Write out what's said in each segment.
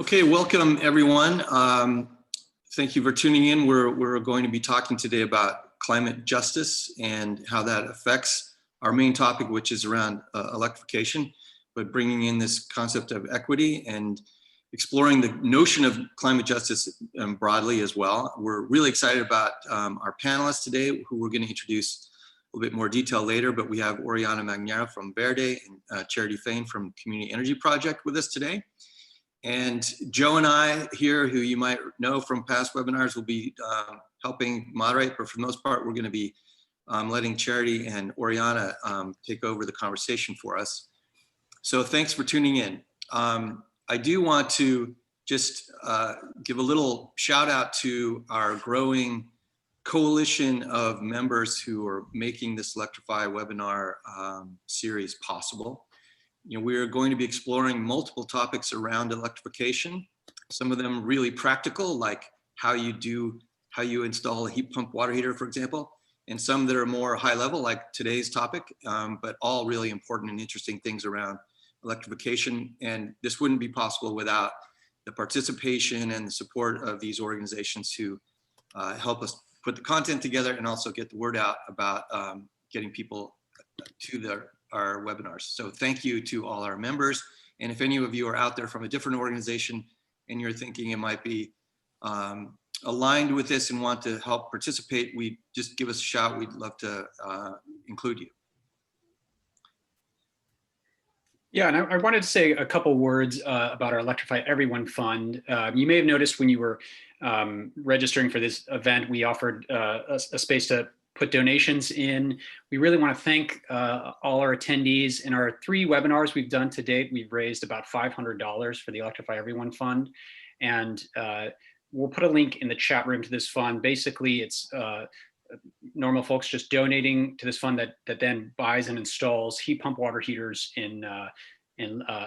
Okay, welcome everyone. Thank you for tuning in. We're going to be talking today about climate justice and how that affects our main topic, which is around electrification, but bringing in this concept of equity and exploring the notion of climate justice broadly as well. We're really excited about our panelists today, who we're going to introduce a little bit more detail later, but we have Oriana Magnera from Verde and Charity Fain from Community Energy Project with us today. And Joe and I here, who you might know from past webinars, will be helping moderate, but for the most part, we're going to be letting Charity and Oriana take over the conversation for us. So thanks for tuning in. I do want to just give a little shout out to our growing coalition of members who are making this Electrify webinar series possible. You know, we're going to be exploring multiple topics around electrification, some of them really practical, like how you install a heat pump water heater, for example, and some that are more high level, like today's topic, but all really important and interesting things around electrification. And this wouldn't be possible without the participation and the support of these organizations who help us put the content together and also get the word out about getting people to our webinars. So thank you to all our members. And if any of you are out there from a different organization and you're thinking it might be aligned with this and want to help participate, just give us a shout. We'd love to include you. Yeah, and I wanted to say a couple words about our Electrify Everyone Fund. You may have noticed when you were registering for this event, we offered a space to put donations in. We really want to thank all our attendees. In our 3 webinars we've done to date, we've raised about $500 for the Electrify Everyone Fund. And we'll put a link in the chat room to this fund. Basically, it's normal folks just donating to this fund that then buys and installs heat pump water heaters in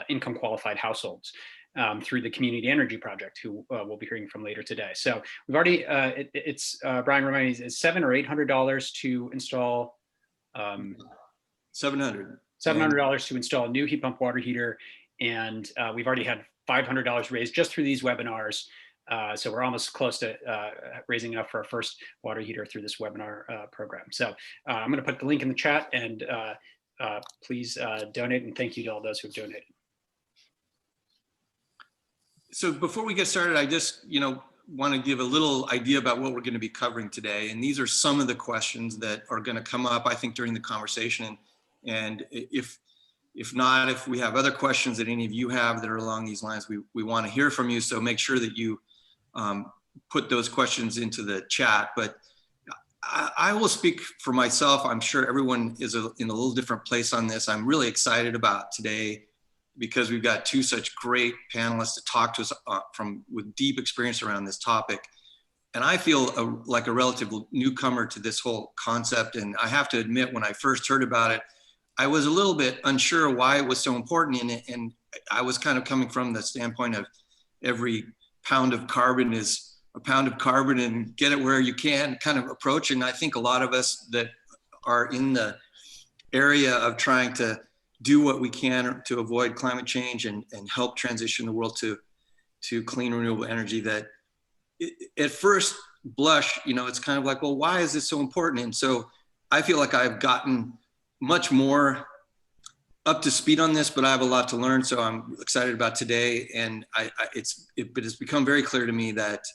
income qualified households through the Community Energy Project, who we'll be hearing from later today. So we've already, Brian reminded me, it's $700 or $800 to install. $700 to install a new heat pump water heater. And we've already had $500 raised just through these webinars. So we're almost close to raising enough for our first water heater through this webinar program. So I'm going to put the link in the chat, and please donate, and thank you to all those who've donated. So before we get started, I just want to give a little idea about what we're going to be covering today. And these are some of the questions that are going to come up, I think, during the conversation. And if we have other questions that any of you have that are along these lines, we want to hear from you. So make sure that you put those questions into the chat. But I will speak for myself. I'm sure everyone is in a little different place on this. I'm really excited about today because we've got 2 such great panelists to talk to us with deep experience around this topic. And I feel like a relative newcomer to this whole concept. And I have to admit, when I first heard about it, I was a little bit unsure why it was so important. And I was kind of coming from the standpoint of every pound of carbon is a pound of carbon and get it where you can kind of approach. And I think a lot of us that are in the area of trying to do what we can to avoid climate change and help transition the world to clean renewable energy, that at first blush, it's kind of like, well, why is this so important? And so I feel like I've gotten much more up to speed on this, but I have a lot to learn. So I'm excited about today. And it's become very clear to me that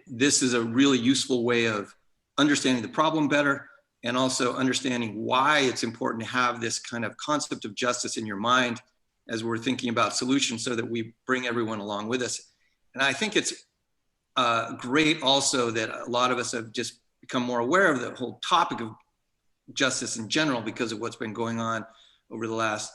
this is a really useful way of understanding the problem better, and also understanding why it's important to have this kind of concept of justice in your mind as we're thinking about solutions, so that we bring everyone along with us. And I think it's great also that a lot of us have just become more aware of the whole topic of justice in general because of what's been going on over the last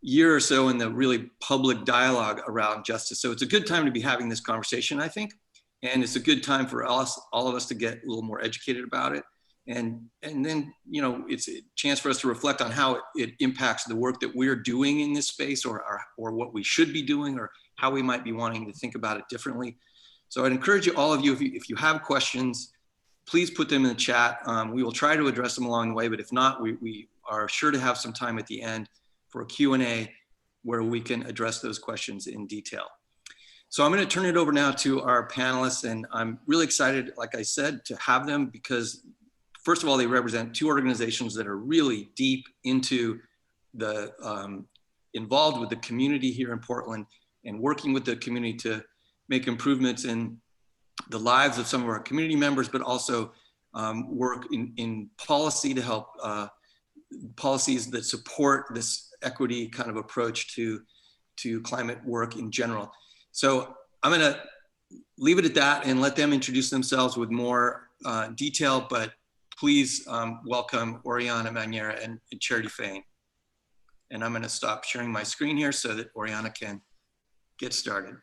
year or so in the really public dialogue around justice. So it's a good time to be having this conversation, I think. And it's a good time for all of us to get a little more educated about it. And then, it's a chance for us to reflect on how it impacts the work that we're doing in this space, or what we should be doing, or how we might be wanting to think about it differently. So I'd encourage you, all of you, if you have questions, please put them in the chat. We will try to address them along the way, but if not, we are sure to have some time at the end for a Q&A where we can address those questions in detail. So I'm going to turn it over now to our panelists, and I'm really excited, like I said, to have them because, first of all, they represent two organizations that are really deep into the, involved with the community here in Portland and working with the community to make improvements in the lives of some of our community members, but also work in policy to help policies that support this equity kind of approach to climate work in general. So I'm going to leave it at that and let them introduce themselves with more detail, but please welcome Oriana Magnera and Charity Fain. And I'm going to stop sharing my screen here so that Oriana can get started.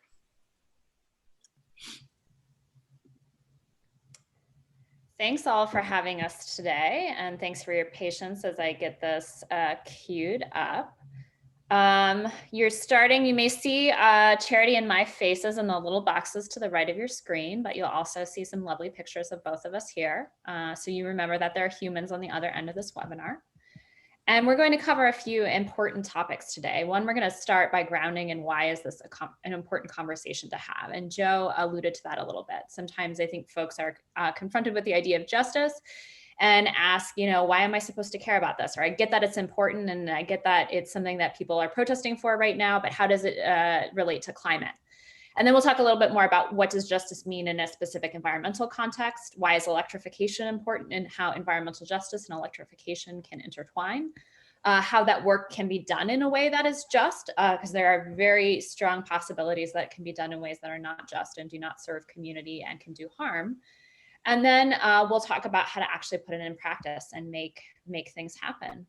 Thanks all for having us today, and thanks for your patience as I get this queued up. You may see Charity and my faces in the little boxes to the right of your screen, but you'll also see some lovely pictures of both of us here. So you remember that there are humans on the other end of this webinar. And we're going to cover a few important topics today. One, we're going to start by grounding and why is this an important conversation to have? And Joe alluded to that a little bit. Sometimes I think folks are confronted with the idea of justice and ask, why am I supposed to care about this? Or I get that it's important and I get that it's something that people are protesting for right now, but how does it relate to climate? And then we'll talk a little bit more about what does justice mean in a specific environmental context? Why is electrification important and how environmental justice and electrification can intertwine? How that work can be done in a way that is just, because there are very strong possibilities that it can be done in ways that are not just and do not serve community and can do harm. And then we'll talk about how to actually put it in practice and make things happen.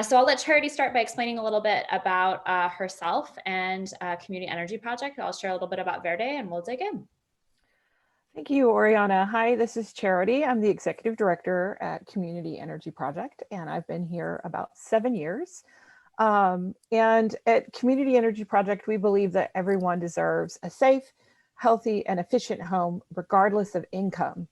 So I'll let Charity start by explaining a little bit about herself and Community Energy Project. I'll share a little bit about Verde and we'll dig in. Thank you, Oriana. Hi, this is Charity. I'm the Executive Director at Community Energy Project, and I've been here about 7 years. And at Community Energy Project, we believe that everyone deserves a safe, healthy, and efficient home, regardless of income.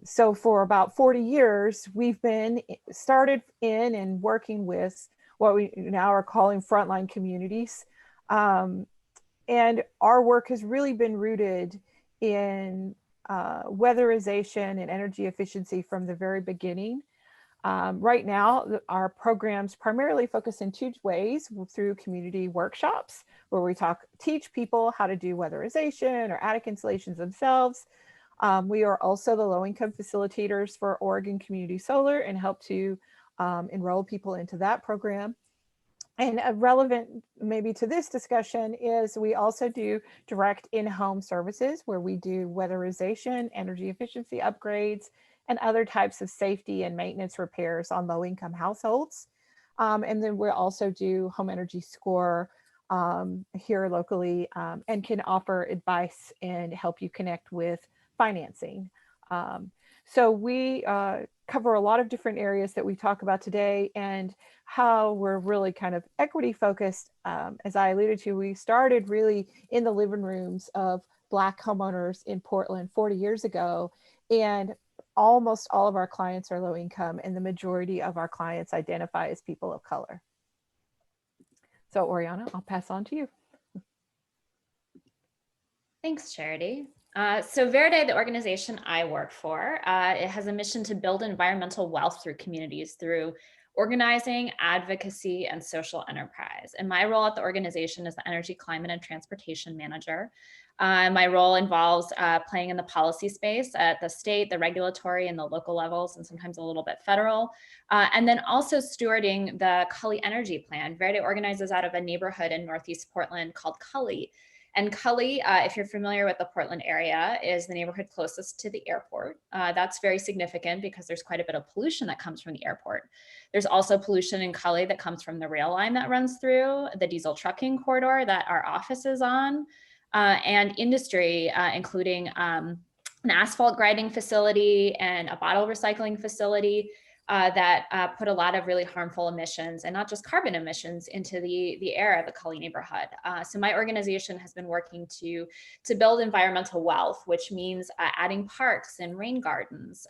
So for about 40 years, we've been started in and working with what we now are calling frontline communities. And our work has really been rooted in weatherization and energy efficiency from the very beginning. Right now, our programs primarily focus in two ways: through community workshops, where we teach people how to do weatherization or attic installations themselves. We are also the low-income facilitators for Oregon Community Solar and help to enroll people into that program. And relevant maybe to this discussion is we also do direct in-home services where we do weatherization, energy efficiency upgrades, and other types of safety and maintenance repairs on low-income households. And then we also do home energy score here locally and can offer advice and help you connect with financing. So we cover a lot of different areas that we talk about today and how we're really kind of equity focused. As I alluded to, we started really in the living rooms of Black homeowners in Portland 40 years ago, and almost all of our clients are low income and the majority of our clients identify as people of color. So Oriana, I'll pass on to you. Thanks, Charity. So Verde, the organization I work for, it has a mission to build environmental wealth through communities through organizing, advocacy, and social enterprise. And my role at the organization is the Energy, Climate, and Transportation Manager. My role involves playing in the policy space at the state, the regulatory, and the local levels, and sometimes a little bit federal. And then also stewarding the Cully energy plan. Verde organizes out of a neighborhood in Northeast Portland called Cully. And Cully, if you're familiar with the Portland area, is the neighborhood closest to the airport. That's very significant because there's quite a bit of pollution that comes from the airport. There's also pollution in Cully that comes from the rail line that runs through, the diesel trucking corridor that our office is on, and industry, including an asphalt grinding facility and a bottle recycling facility that put a lot of really harmful emissions, and not just carbon emissions, into the air of the Cully neighborhood. So my organization has been working to build environmental wealth, which means adding parks and rain gardens,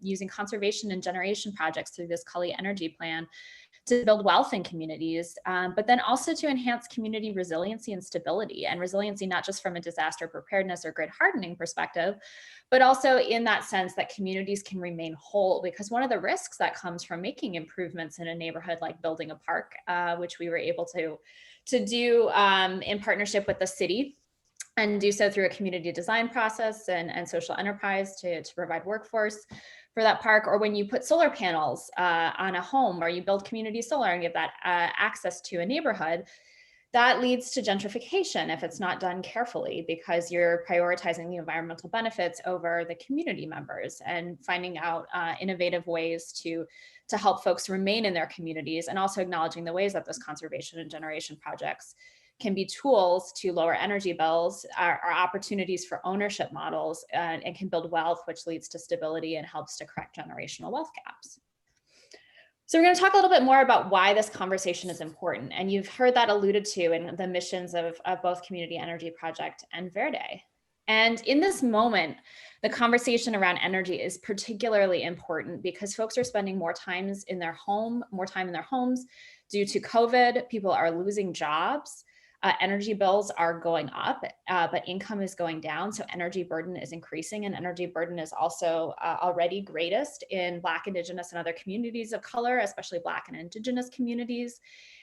using conservation and generation projects through this Cully energy plan to build wealth in communities, but then also to enhance community resiliency and stability. And resiliency, not just from a disaster preparedness or grid hardening perspective, but also in that sense that communities can remain whole. Because one of the risks that comes from making improvements in a neighborhood, like building a park, which we were able to do in partnership with the city, and do so through a community design process and social enterprise to provide workforce for that park, or when you put solar panels on a home, or you build community solar and give that access to a neighborhood, that leads to gentrification if it's not done carefully, because you're prioritizing the environmental benefits over the community members, and finding out innovative ways to help folks remain in their communities, and also acknowledging the ways that those conservation and generation projects can be tools to lower energy bills, are opportunities for ownership models, and can build wealth, which leads to stability and helps to correct generational wealth gaps. So we're going to talk a little bit more about why this conversation is important. And you've heard that alluded to in the missions of both Community Energy Project and Verde. And in this moment, the conversation around energy is particularly important because folks are spending more time in their homes due to COVID. People are losing jobs. Energy bills are going up, but income is going down. So energy burden is increasing, and energy burden is also already greatest in Black, Indigenous, and other communities of color, especially Black and Indigenous communities.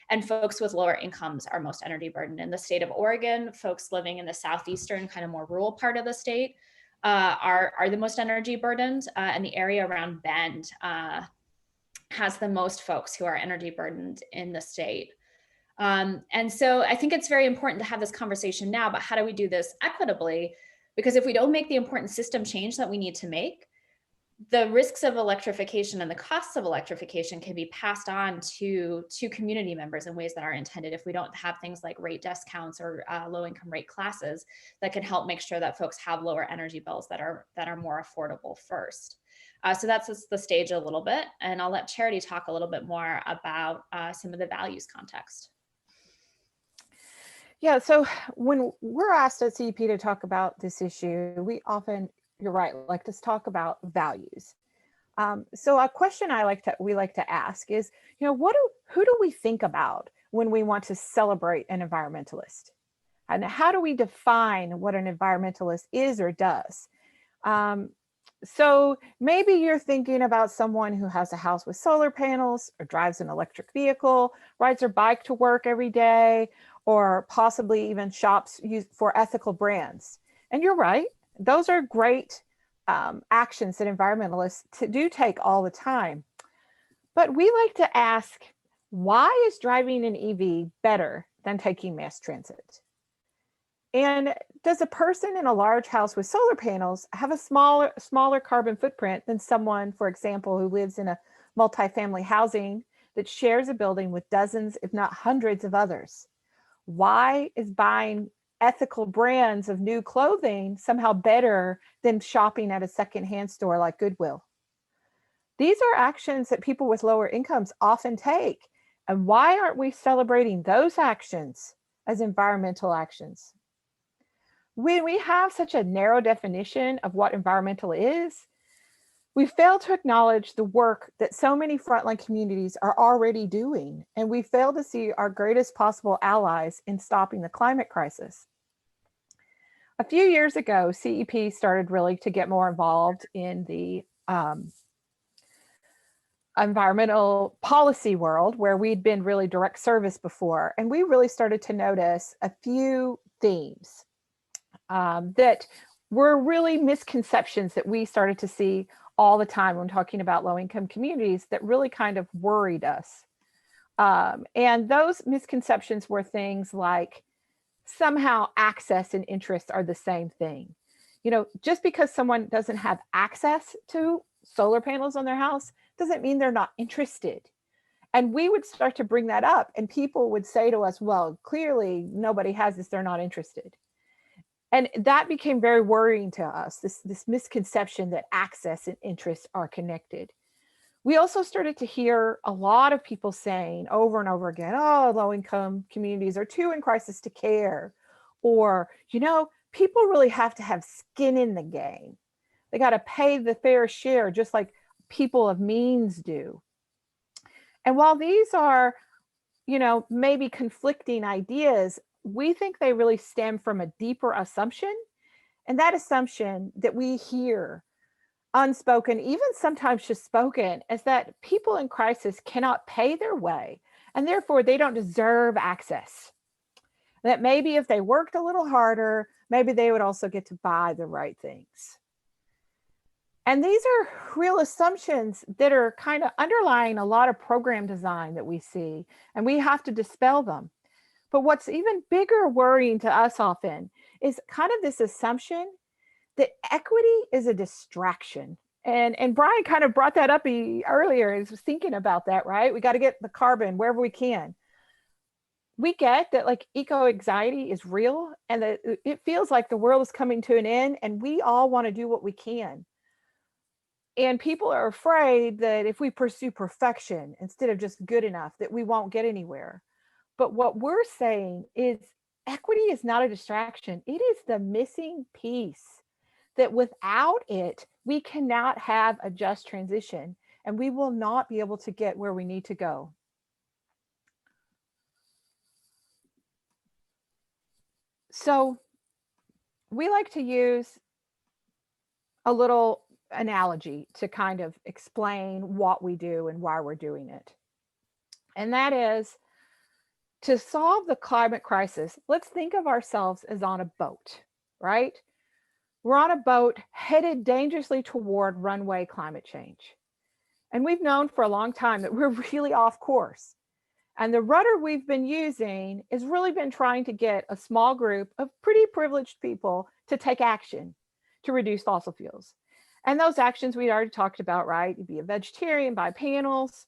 And folks with lower incomes are most energy burdened. In the state of Oregon, folks living in the southeastern, kind of more rural part of the state are the most energy burdened, and the area around Bend has the most folks who are energy burdened in the state. And so I think it's very important to have this conversation now about how do we do this equitably? Because if we don't make the important system change that we need to make, the risks of electrification and the costs of electrification can be passed on to community members in ways that are intended if we don't have things like rate discounts or low-income rate classes that can help make sure that folks have lower energy bills that are more affordable first. So that's the stage a little bit, and I'll let Charity talk a little bit more about some of the values context. Yeah, so when we're asked at CEP to talk about this issue, we often, you're right, like to talk about values. So a question we like to ask is, who do we think about when we want to celebrate an environmentalist? And how do we define what an environmentalist is or does? So maybe you're thinking about someone who has a house with solar panels, or drives an electric vehicle, rides their bike to work every day, or possibly even shops for ethical brands. And you're right, those are great actions that environmentalists do take all the time. But we like to ask, why is driving an EV better than taking mass transit? And does a person in a large house with solar panels have a smaller carbon footprint than someone, for example, who lives in a multifamily housing that shares a building with dozens, if not hundreds of others? Why is buying ethical brands of new clothing somehow better than shopping at a secondhand store like Goodwill? These are actions that people with lower incomes often take. And why aren't we celebrating those actions as environmental actions? When we have such a narrow definition of what environmental is, we fail to acknowledge the work that so many frontline communities are already doing, and we fail to see our greatest possible allies in stopping the climate crisis. A few years ago, CEP started really to get more involved in the environmental policy world, where we'd been really direct service before, and we really started to notice a few themes that were really misconceptions that we started to see all the time when talking about low-income communities that really kind of worried us. And those misconceptions were things like somehow access and interest are the same thing. Just because someone doesn't have access to solar panels on their house doesn't mean they're not interested. And we would start to bring that up, and people would say to us, well, clearly nobody has this, they're not interested. And that became very worrying to us, this misconception that access and interests are connected. We also started to hear a lot of people saying over and over again, oh, low-income communities are too in crisis to care. Or, people really have to have skin in the game. They got to pay the fair share, just like people of means do. And while these are, maybe conflicting ideas, we think they really stem from a deeper assumption. And that assumption that we hear unspoken, even sometimes just spoken, is that people in crisis cannot pay their way and therefore they don't deserve access. That maybe if they worked a little harder, maybe they would also get to buy the right things. And these are real assumptions that are kind of underlying a lot of program design that we see, and we have to dispel them. But what's even bigger worrying to us often is kind of this assumption that equity is a distraction. And Brian kind of brought that up earlier. He was thinking about that, right? We got to get the carbon wherever we can. We get that like eco anxiety is real and that it feels like the world is coming to an end and we all want to do what we can. And people are afraid that if we pursue perfection instead of just good enough, that we won't get anywhere. But what we're saying is equity is not a distraction. It is the missing piece that without it, we cannot have a just transition and we will not be able to get where we need to go. So we like to use a little analogy to kind of explain what we do and why we're doing it. And that is to solve the climate crisis. Let's think of ourselves as on a boat, right? We're on a boat headed dangerously toward runaway climate change. And we've known for a long time that we're really off course. And the rudder we've been using has really been trying to get a small group of pretty privileged people to take action to reduce fossil fuels. And those actions we already talked about, right? You'd be a vegetarian, buy panels.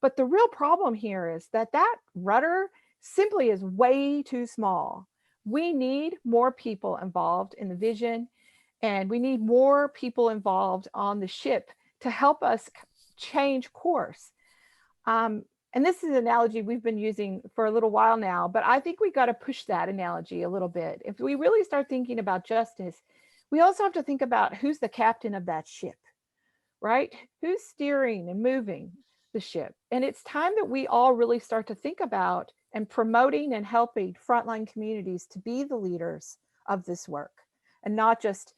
But the real problem here is that that rudder simply is way too small. We need more people involved in the vision, and we need more people involved on the ship to help us change course. And this is an analogy we've been using for a little while now, but I think we got to push that analogy a little bit. If we really start thinking about justice, we also have to think about who's the captain of that ship, right? Who's steering and moving the ship? And it's time that we all really start to think about and promoting and helping frontline communities to be the leaders of this work, and not just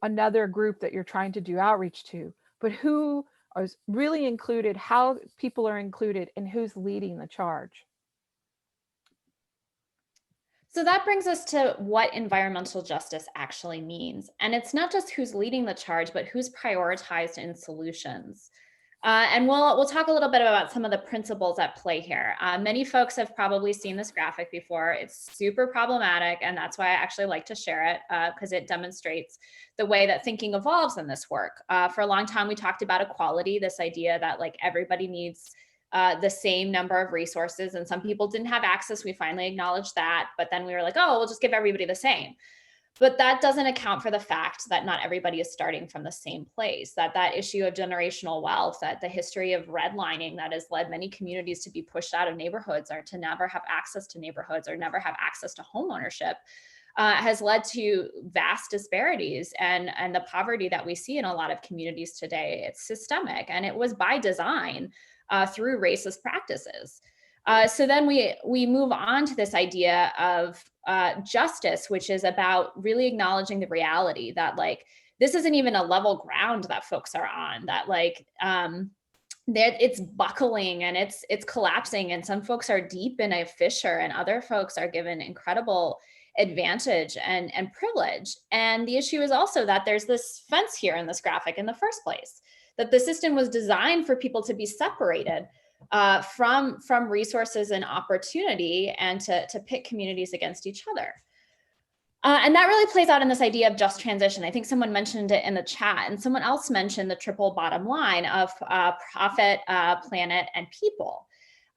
another group that you're trying to do outreach to, but who is really included, how people are included, and who's leading the charge. So that brings us to what environmental justice actually means. And it's not just who's leading the charge, but who's prioritized in solutions. And we'll talk a little bit about some of the principles at play here. Many folks have probably seen this graphic before. It's super problematic, and that's why I actually like to share it, because it demonstrates the way that thinking evolves in this work. For a long time, we talked about equality, this idea that like everybody needs the same number of resources, and some people didn't have access. We finally acknowledged that, but then we were like, oh, we'll just give everybody the same. But that doesn't account for the fact that not everybody is starting from the same place, that issue of generational wealth, that the history of redlining that has led many communities to be pushed out of neighborhoods or to never have access to neighborhoods or never have access to home ownership, has led to vast disparities and the poverty that we see in a lot of communities today. It's systemic, and it was by design through racist practices. So then we move on to this idea of justice, which is about really acknowledging the reality that like this isn't even a level ground that folks are on, that like that it's buckling and it's collapsing, and some folks are deep in a fissure and other folks are given incredible advantage and privilege. And the issue is also that there's this fence here in this graphic in the first place, that the system was designed for people to be separated from resources and opportunity, and to pit communities against each other. And that really plays out in this idea of just transition. I think someone mentioned it in the chat, and someone else mentioned the triple bottom line of profit, planet, and people.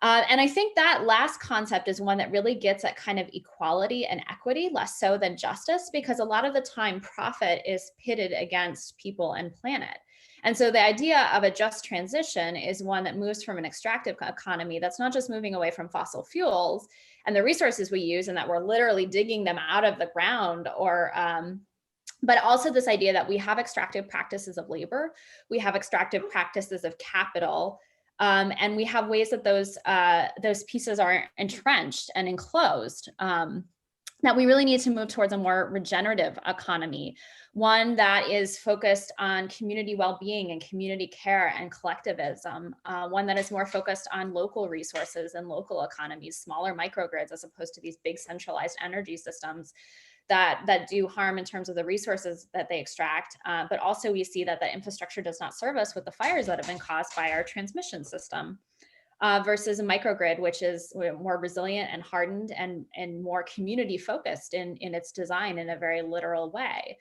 And I think that last concept is one that really gets at kind of equality and equity, less so than justice, because a lot of the time profit is pitted against people and planet. And so the idea of a just transition is one that moves from an extractive economy that's not just moving away from fossil fuels and the resources we use, and that we're literally digging them out of the ground, or but also this idea that we have extractive practices of labor, we have extractive practices of capital, And we have ways that those pieces are entrenched and enclosed, that we really need to move towards a more regenerative economy, one that is focused on community well-being and community care and collectivism, one that is more focused on local resources and local economies, smaller microgrids, as opposed to these big centralized energy systems that do harm in terms of the resources that they extract. But also we see that the infrastructure does not serve us with the fires that have been caused by our transmission system. Versus a microgrid, which is more resilient and hardened and more community focused in its design in a very literal way.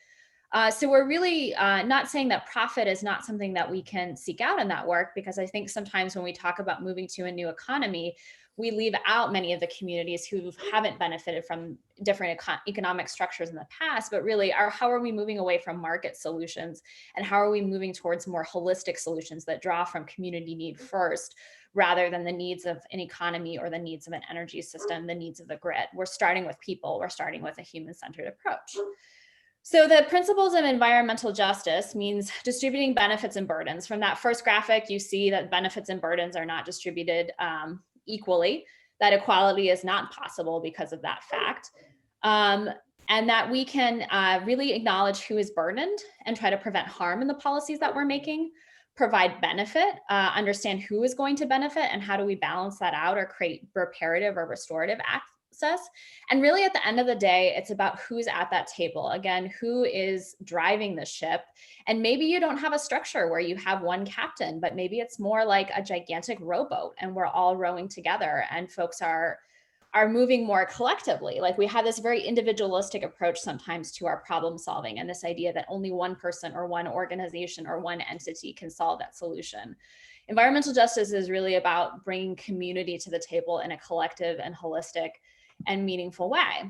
So we're really not saying that profit is not something that we can seek out in that work, because I think sometimes when we talk about moving to a new economy, we leave out many of the communities who haven't benefited from different economic structures in the past, but really how are we moving away from market solutions, and how are we moving towards more holistic solutions that draw from community need first, rather than the needs of an economy or the needs of an energy system, the needs of the grid. We're starting with people, we're starting with a human-centered approach. So the principles of environmental justice means distributing benefits and burdens. From that first graphic, you see that benefits and burdens are not distributed equally, that equality is not possible because of that fact. And that we can really acknowledge who is burdened and try to prevent harm in the policies that we're making, provide benefit, understand who is going to benefit, and how do we balance that out or create reparative or restorative access. And really at the end of the day, it's about who's at that table. Again, who is driving the ship. And maybe you don't have a structure where you have one captain, but maybe it's more like a gigantic rowboat and we're all rowing together and folks are moving more collectively. Like we have this very individualistic approach sometimes to our problem solving, and this idea that only one person or one organization or one entity can solve that solution. Environmental justice is really about bringing community to the table in a collective and holistic and meaningful way.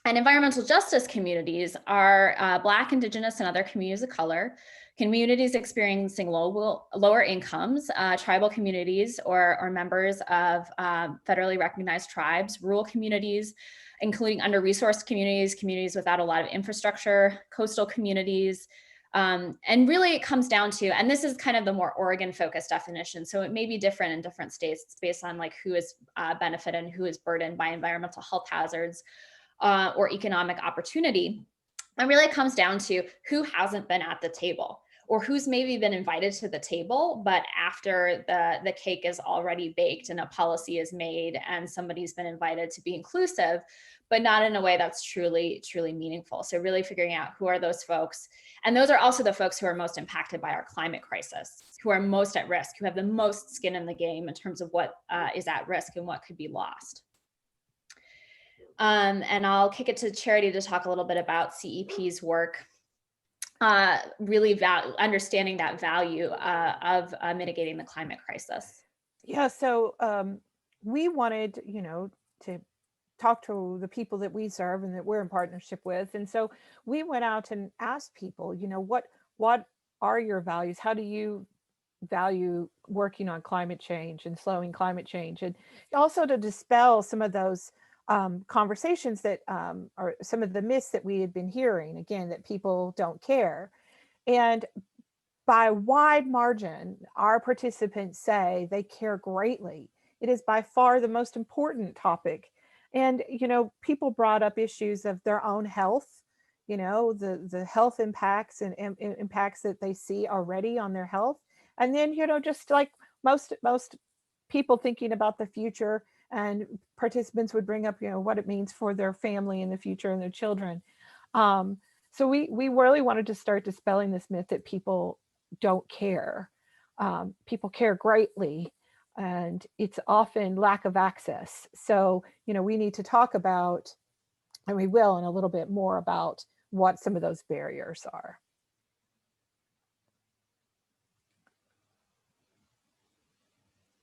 And environmental justice communities are Black, Indigenous, and other communities of color, communities experiencing lower incomes, tribal communities or members of federally recognized tribes, rural communities, including under-resourced communities, communities without a lot of infrastructure, coastal communities. And really it comes down to, and this is kind of the more Oregon-focused definition, so it may be different in different states. It's based on like who is benefited and who is burdened by environmental health hazards or economic opportunity. And really it comes down to who hasn't been at the table, or who's maybe been invited to the table, but after the cake is already baked and a policy is made and somebody's been invited to be inclusive, but not in a way that's truly, truly meaningful. So really figuring out who are those folks. And those are also the folks who are most impacted by our climate crisis, who are most at risk, who have the most skin in the game in terms of what is at risk and what could be lost. And I'll kick it to Charity to talk a little bit about CEP's work, really understanding that value of mitigating the climate crisis. Yeah, so we wanted, to talk to the people that we serve and that we're in partnership with. And so we went out and asked people, what are your values? How do you value working on climate change and slowing climate change? And also to dispel some of those conversations that are some of the myths that we had been hearing, again, that people don't care. And by a wide margin, our participants say they care greatly. It is by far the most important topic. And, people brought up issues of their own health, the health impacts and impacts that they see already on their health. And then, just like most people thinking about the future, and participants would bring up, what it means for their family in the future and their children. So we really wanted to start dispelling this myth that people don't care. People care greatly, and it's often lack of access. So, we need to talk about, and we will in a little bit more about what some of those barriers are.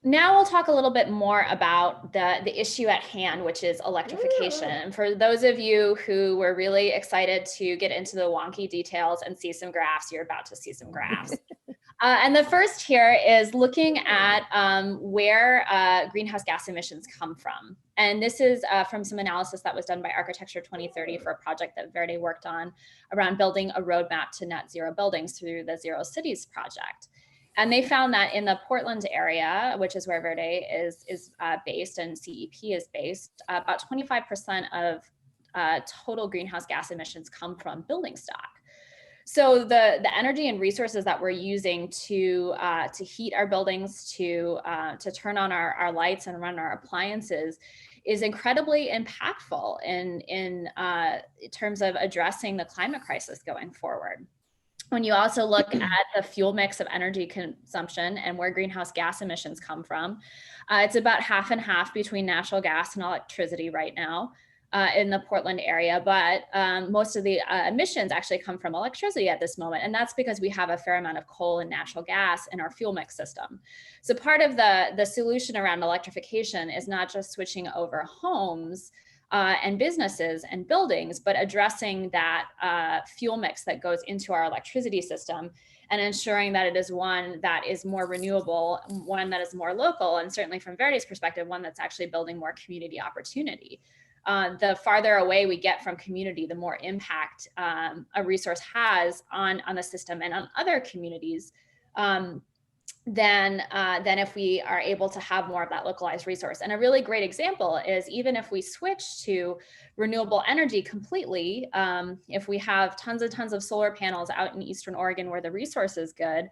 Now we'll talk a little bit more about the issue at hand, which is electrification. And for those of you who were really excited to get into the wonky details and see some graphs, you're about to see some graphs. And the first here is looking at where greenhouse gas emissions come from. And this is from some analysis that was done by Architecture 2030 for a project that Verde worked on around building a roadmap to net zero buildings through the Zero Cities project. And they found that in the Portland area, which is where Verde is based and CEP is based, about 25% of total greenhouse gas emissions come from building stock. So the energy and resources that we're using to heat our buildings, to turn on our lights and run our appliances is incredibly impactful in terms of addressing the climate crisis going forward. When you also look at the fuel mix of energy consumption and where greenhouse gas emissions come from, it's about half and half between natural gas and electricity right now in the Portland area, but most of the emissions actually come from electricity at this moment. And that's because we have a fair amount of coal and natural gas in our fuel mix system. So part of the solution around electrification is not just switching over homes and businesses and buildings, but addressing that fuel mix that goes into our electricity system and ensuring that it is one that is more renewable, one that is more local, and certainly from Verde's perspective, one that's actually building more community opportunity. The farther away we get from community, the more impact a resource has on the system and on other communities than if we are able to have more of that localized resource. And a really great example is even if we switch to renewable energy completely, if we have tons of solar panels out in Eastern Oregon where the resource is good,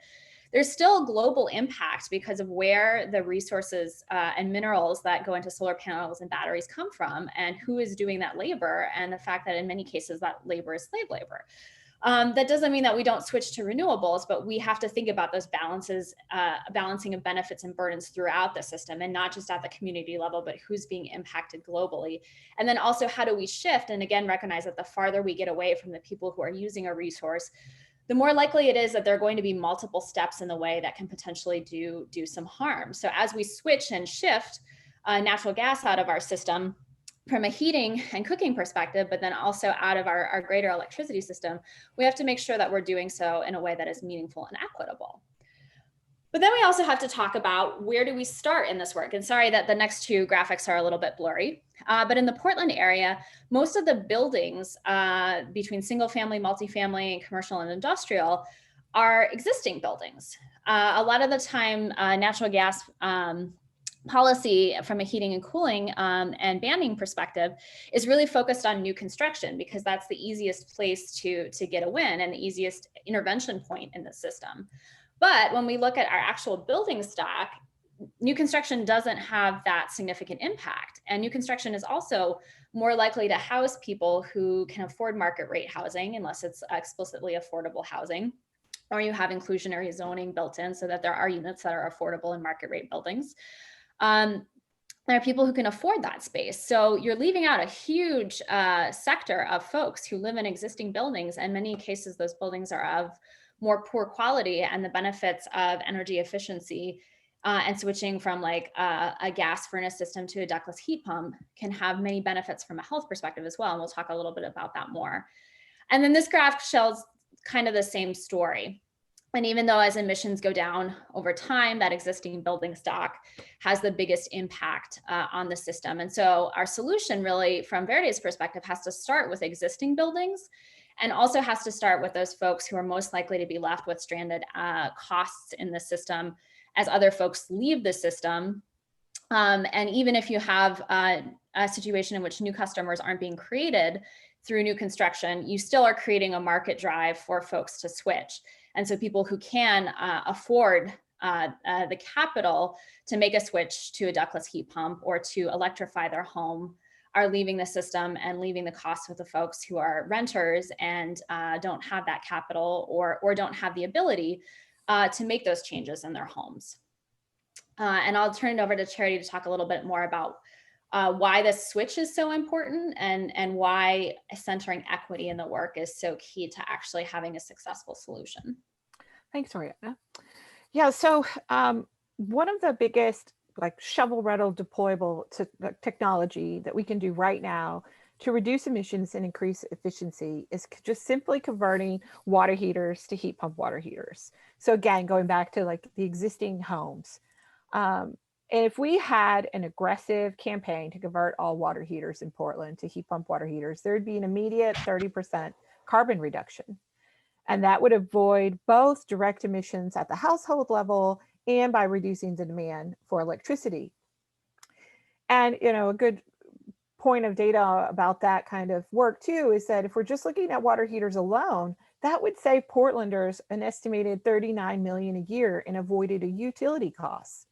there's still global impact because of where the resources and minerals that go into solar panels and batteries come from and who is doing that labor, and the fact that in many cases that labor is slave labor. That doesn't mean that we don't switch to renewables, but we have to think about those balancing of benefits and burdens throughout the system, and not just at the community level, but who's being impacted globally. And then also, how do we shift? And again, recognize that the farther we get away from the people who are using a resource, the more likely it is that there are going to be multiple steps in the way that can potentially do some harm. So as we switch and shift natural gas out of our system, from a heating and cooking perspective, but then also out of our greater electricity system, we have to make sure that we're doing so in a way that is meaningful and equitable. But then we also have to talk about, where do we start in this work? And sorry that the next two graphics are a little bit blurry, but in the Portland area, most of the buildings between single family, multifamily, and commercial and industrial are existing buildings. A lot of the time, natural gas policy from a heating and cooling and banning perspective is really focused on new construction, because that's the easiest place to get a win and the easiest intervention point in the system. But when we look at our actual building stock, new construction doesn't have that significant impact. And new construction is also more likely to house people who can afford market rate housing, unless it's explicitly affordable housing, or you have inclusionary zoning built in so that there are units that are affordable in market rate buildings. There are people who can afford that space. So you're leaving out a huge sector of folks who live in existing buildings. And in many cases, those buildings are of more poor quality, and the benefits of energy efficiency and switching from like a gas furnace system to a ductless heat pump can have many benefits from a health perspective as well. And we'll talk a little bit about that more. And then this graph shows kind of the same story. And even though as emissions go down over time, that existing building stock has the biggest impact on the system. And so our solution really, from Verde's perspective, has to start with existing buildings, and also has to start with those folks who are most likely to be left with stranded costs in the system as other folks leave the system. And even if you have a situation in which new customers aren't being created through new construction, you still are creating a market drive for folks to switch. And so people who can afford the capital to make a switch to a ductless heat pump or to electrify their home are leaving the system and leaving the costs with the folks who are renters and don't have that capital or don't have the ability to make those changes in their homes. And I'll turn it over to Charity to talk a little bit more about why this switch is so important and why centering equity in the work is so key to actually having a successful solution. Thanks, Oriana. Yeah, so one of the biggest like shovel-ready deployable technology that we can do right now to reduce emissions and increase efficiency is just simply converting water heaters to heat pump water heaters. So again, going back to like the existing homes. And if we had an aggressive campaign to convert all water heaters in Portland to heat pump water heaters, there would be an immediate 30% carbon reduction. And that would avoid both direct emissions at the household level and by reducing the demand for electricity. And, a good point of data about that kind of work too is that if we're just looking at water heaters alone, that would save Portlanders an estimated 39 million a year in avoided utility costs.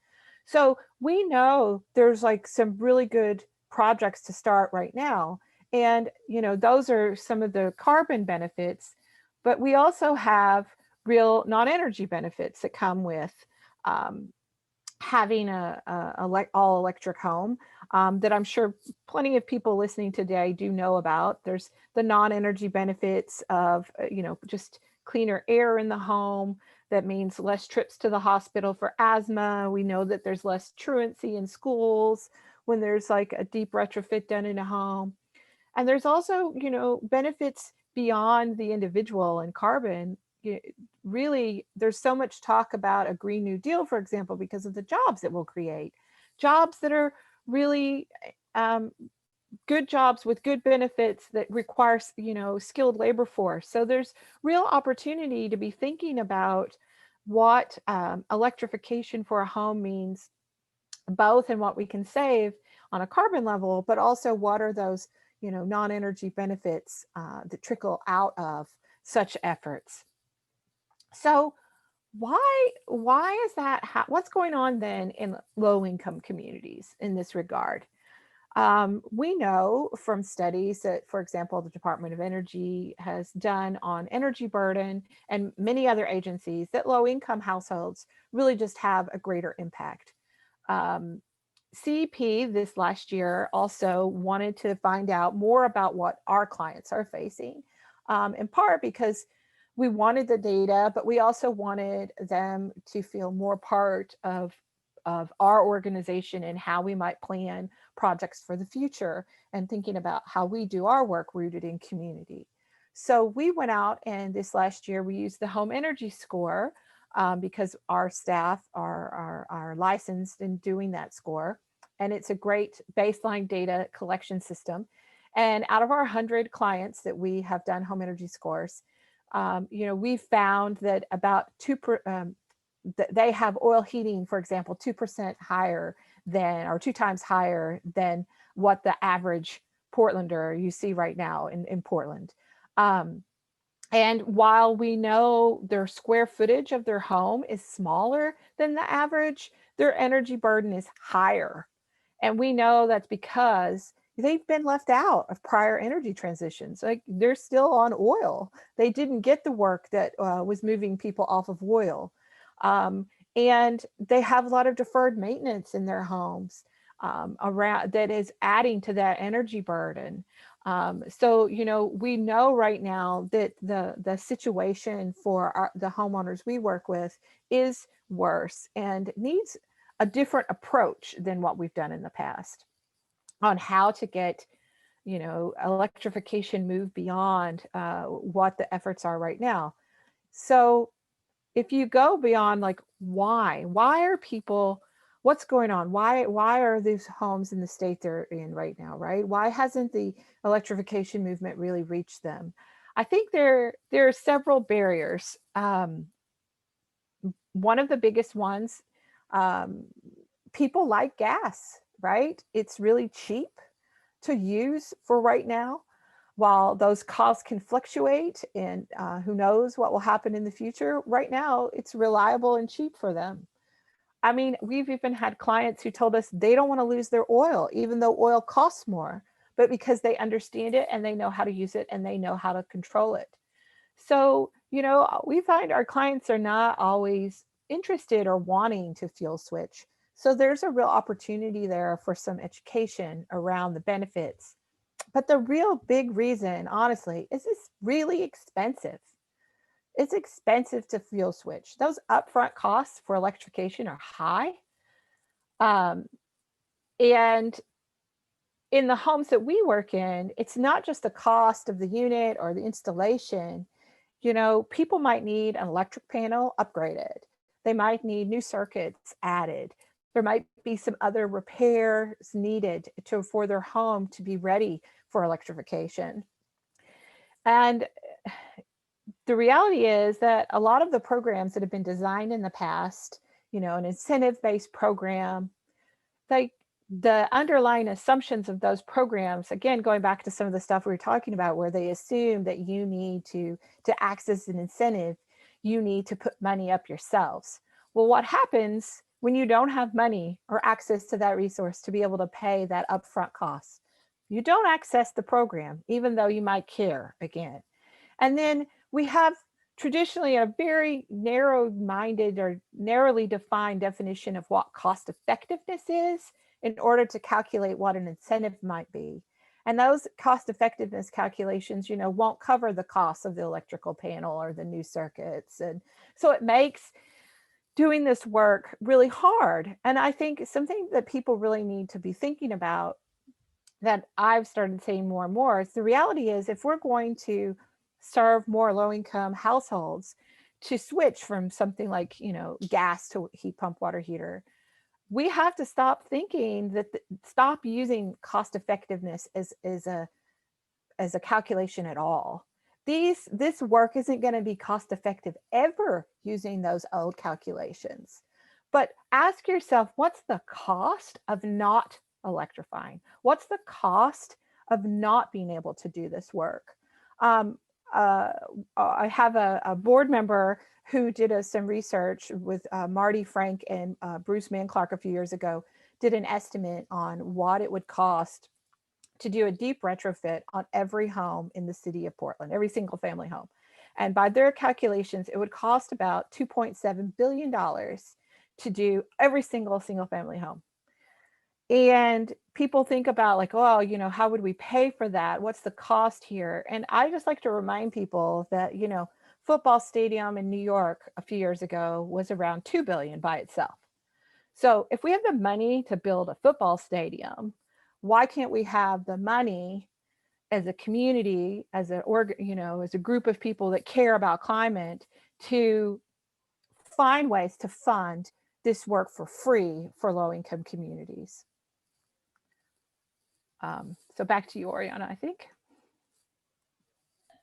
So we know there's like some really good projects to start right now. And, those are some of the carbon benefits, but we also have real non-energy benefits that come with having a all electric home that I'm sure plenty of people listening today do know about. There's the non-energy benefits of, just cleaner air in the home. That means less trips to the hospital for asthma. We know that there's less truancy in schools when there's like a deep retrofit done in a home. And there's also, benefits beyond the individual and carbon. Really, there's so much talk about a Green New Deal, for example, because of the jobs it will create. Jobs that are really good jobs with good benefits that require, skilled labor force. So there's real opportunity to be thinking about what electrification for a home means, both in what we can save on a carbon level, but also what are those, non-energy benefits that trickle out of such efforts. So why is that? What's going on then in low-income communities in this regard? We know from studies that, for example, the Department of Energy has done on energy burden and many other agencies, that low-income households really just have a greater impact. CEP this last year also wanted to find out more about what our clients are facing, in part because we wanted the data, but we also wanted them to feel more part of our organization and how we might plan projects for the future and thinking about how we do our work rooted in community. So we went out, and this last year we used the home energy score because our staff are licensed in doing that score. And it's a great baseline data collection system. And out of our 100 clients that we have done home energy scores, we found that about they have oil heating, for example, 2% higher than, or 2 times higher than what the average Portlander you see right now in Portland. And while we know their square footage of their home is smaller than the average, their energy burden is higher. And we know that's because they've been left out of prior energy transitions. Like, they're still on oil. They didn't get the work that was moving people off of oil. And they have a lot of deferred maintenance in their homes around that is adding to that energy burden. So, we know right now that the situation for the homeowners we work with is worse and needs a different approach than what we've done in the past on how to get, electrification move beyond what the efforts are right now. So if you go beyond, like, why are people, what's going on? Why are these homes in the state they're in right now, right? Why hasn't the electrification movement really reached them? I think there are several barriers. One of the biggest ones, people like gas, right? It's really cheap to use for right now. While those costs can fluctuate, and who knows what will happen in the future, right now it's reliable and cheap for them. I mean, we've even had clients who told us they don't want to lose their oil, even though oil costs more, but because they understand it and they know how to use it and they know how to control it. So, we find our clients are not always interested or wanting to fuel switch. So there's a real opportunity there for some education around the benefits. But the real big reason, honestly, is it's really expensive. It's expensive to fuel switch. Those upfront costs for electrification are high. And in the homes that we work in, it's not just the cost of the unit or the installation. People might need an electric panel upgraded. They might need new circuits added. There might be some other repairs needed for their home to be ready for electrification. And the reality is that a lot of the programs that have been designed in the past, you know, an incentive-based program, like the underlying assumptions of those programs, again, going back to some of the stuff we were talking about, where they assume that you need to access an incentive, you need to put money up yourselves. Well, what happens when you don't have money or access to that resource to be able to pay that upfront cost? You don't access the program, even though you might care again. And then we have traditionally a very narrow-minded or narrowly defined definition of what cost effectiveness is in order to calculate what an incentive might be. And those cost effectiveness calculations, you know, won't cover the cost of the electrical panel or the new circuits. And so it makes doing this work really hard. And I think something that people really need to be thinking about, that I've started saying more and more, is the reality is, if we're going to serve more low-income households to switch from something like, you know, gas to heat pump water heater, we have to stop thinking that, stop using cost effectiveness as a calculation at all. This work isn't going to be cost effective ever using those old calculations. But ask yourself, what's the cost of not electrifying? What's the cost of not being able to do this work? I have a board member who did some research with Marty Frank and Bruce Manclark a few years ago, did an estimate on what it would cost to do a deep retrofit on every home in the city of Portland, every single family home. And by their calculations, it would cost about $2.7 billion to do every single family home. And people think about like, oh, you know, how would we pay for that? What's the cost here? And I just like to remind people that, you know, football stadium in New York a few years ago was around $2 billion by itself. So if we have the money to build a football stadium, why can't we have the money as a community, as a group of people that care about climate, to find ways to fund this work for free for low-income communities? So back to you, Oriana, I think.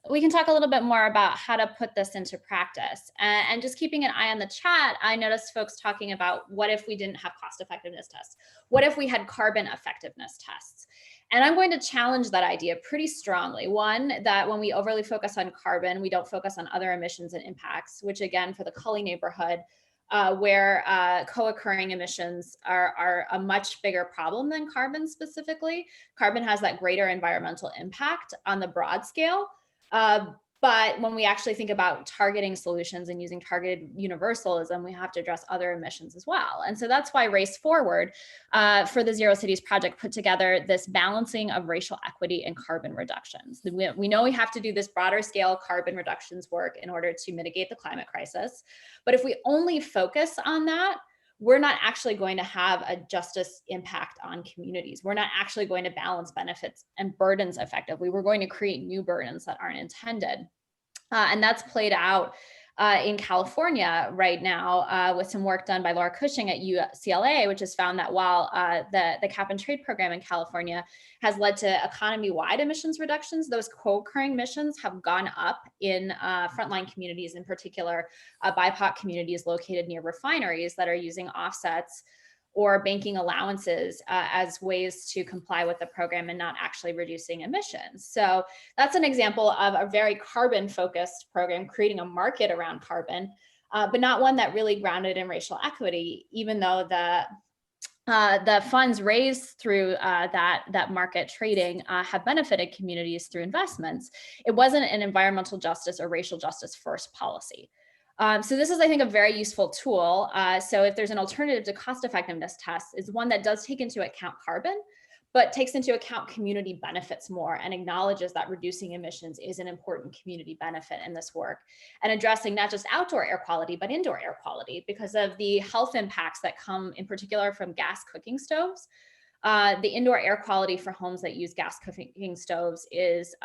We can talk a little bit more about how to put this into practice. And just keeping an eye on the chat, I noticed folks talking about, what if we didn't have cost effectiveness tests? What if we had carbon effectiveness tests? And I'm going to challenge that idea pretty strongly. One, that when we overly focus on carbon, we don't focus on other emissions and impacts, which again, for the Cully neighborhood, where co-occurring emissions are a much bigger problem than carbon specifically. Carbon has that greater environmental impact on the broad scale. But when we actually think about targeting solutions and using targeted universalism, we have to address other emissions as well. And so that's why Race Forward for the Zero Cities Project put together this balancing of racial equity and carbon reductions. We know we have to do this broader scale carbon reductions work in order to mitigate the climate crisis. But if we only focus on that, we're not actually going to have a justice impact on communities. We're not actually going to balance benefits and burdens effectively. We're going to create new burdens that aren't intended. And that's played out in California right now with some work done by Laura Cushing at UCLA, which has found that while the cap and trade program in California has led to economy-wide emissions reductions, those co-occurring emissions have gone up in frontline communities, in particular BIPOC communities located near refineries that are using offsets or banking allowances as ways to comply with the program and not actually reducing emissions. So that's an example of a very carbon-focused program, creating a market around carbon, but not one that really grounded in racial equity, even though the funds raised through that market trading have benefited communities through investments. It wasn't an environmental justice or racial justice first policy. So this is, I think, a very useful tool. So if there's an alternative to cost effectiveness tests, is one that does take into account carbon, but takes into account community benefits more and acknowledges that reducing emissions is an important community benefit in this work, and addressing not just outdoor air quality, but indoor air quality, because of the health impacts that come in particular from gas cooking stoves. The indoor air quality for homes that use gas cooking stoves is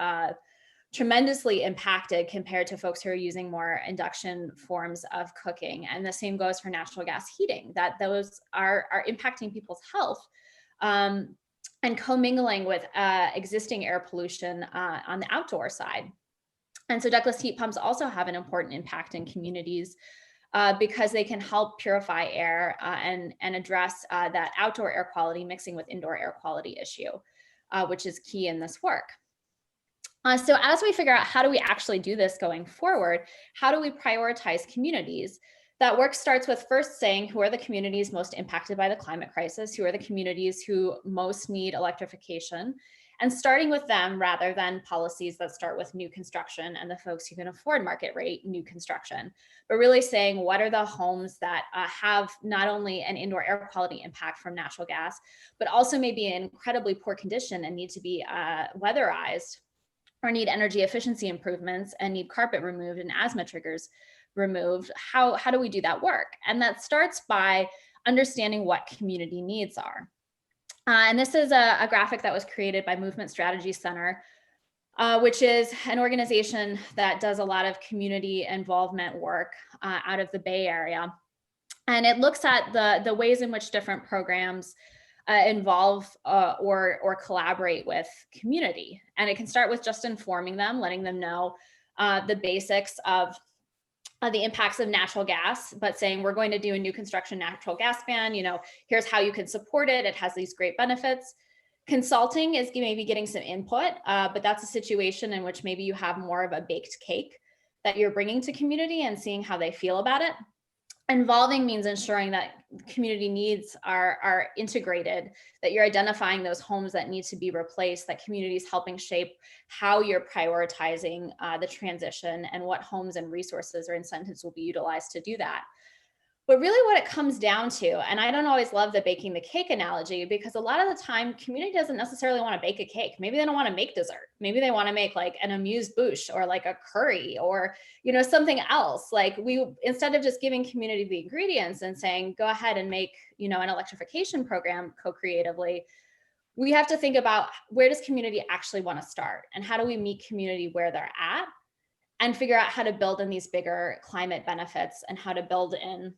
tremendously impacted compared to folks who are using more induction forms of cooking. And the same goes for natural gas heating, that those are impacting people's health and commingling with existing air pollution on the outdoor side. And so ductless heat pumps also have an important impact in communities because they can help purify air and address that outdoor air quality mixing with indoor air quality issue, which is key in this work. So as we figure out how do we actually do this going forward, how do we prioritize communities? That work starts with first saying who are the communities most impacted by the climate crisis, who are the communities who most need electrification, and starting with them rather than policies that start with new construction and the folks who can afford market rate new construction, but really saying what are the homes that have not only an indoor air quality impact from natural gas, but also maybe in incredibly poor condition and need to be weatherized, or need energy efficiency improvements and need carpet removed and asthma triggers removed. How do we do that work? And that starts by understanding what community needs are. And this is a graphic that was created by Movement Strategy Center, which is an organization that does a lot of community involvement work out of the Bay Area. And it looks at the ways in which different programs involve or collaborate with community. And it can start with just informing them, letting them know the basics of the impacts of natural gas, but saying we're going to do a new construction natural gas ban, here's how you can support it. It has these great benefits. Consulting is maybe getting some input, but that's a situation in which maybe you have more of a baked cake that you're bringing to community and seeing how they feel about it. Involving means ensuring that community needs are integrated, that you're identifying those homes that need to be replaced, that community is helping shape how you're prioritizing the transition and what homes and resources or incentives will be utilized to do that. But really what it comes down to, and I don't always love the baking the cake analogy, because a lot of the time community doesn't necessarily want to bake a cake. Maybe they don't want to make dessert. Maybe they want to make like an amuse-bouche or like a curry or, something else. Like instead of just giving community the ingredients and saying, go ahead and make, an electrification program co-creatively, we have to think about where does community actually want to start and how do we meet community where they're at and figure out how to build in these bigger climate benefits and how to build in